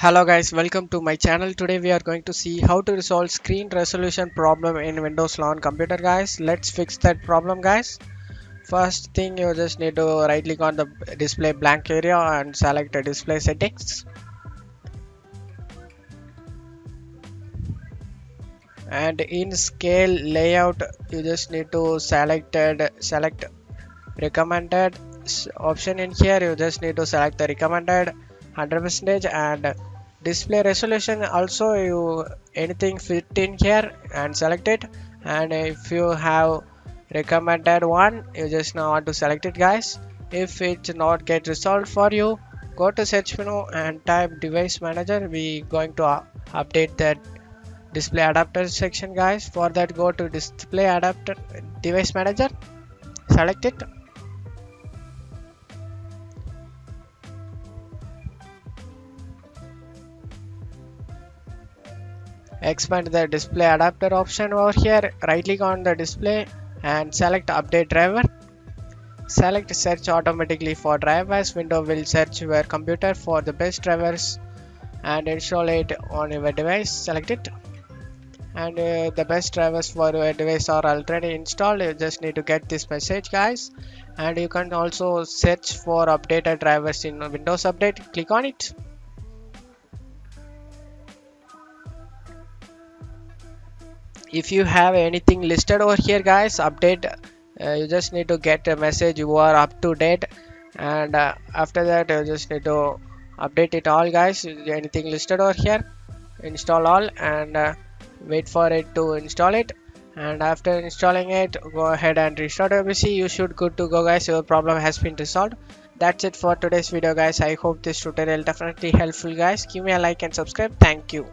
Hello guys, welcome to my channel. Today we are going to see how to resolve screen resolution problem in Windows Launch computer guys. Let's fix that problem guys. First thing, you just need to right click on the display blank area and select the display settings, and in scale layout you just need to select recommended option. In here you just need to select the recommended 100% and display resolution also you anything fit in here and select it. And if you have recommended one, you just now want to select it guys. If it not get resolved for you, go to search menu and type device manager. We going to update that display adapter section guys. For that, go to display adapter device manager, select it. Expand the display adapter option over here, right click on the display and select update driver. Select search automatically for drivers. Window will search your computer for the best drivers and install it on your device. Select it, and the best drivers for your device are already installed. You just need to get this message guys. And you can also search for updated drivers in Windows Update. Click on it. If you have anything listed over here guys, update, you just need to get a message you are up to date. And after that you just need to update it all guys. Anything listed over here, install all, and wait for it to install it. And after installing it, go ahead and restart your PC. You should good to go guys. Your problem has been resolved. That's it for today's video guys. I hope this tutorial definitely helpful guys. Give me a like and subscribe. Thank you.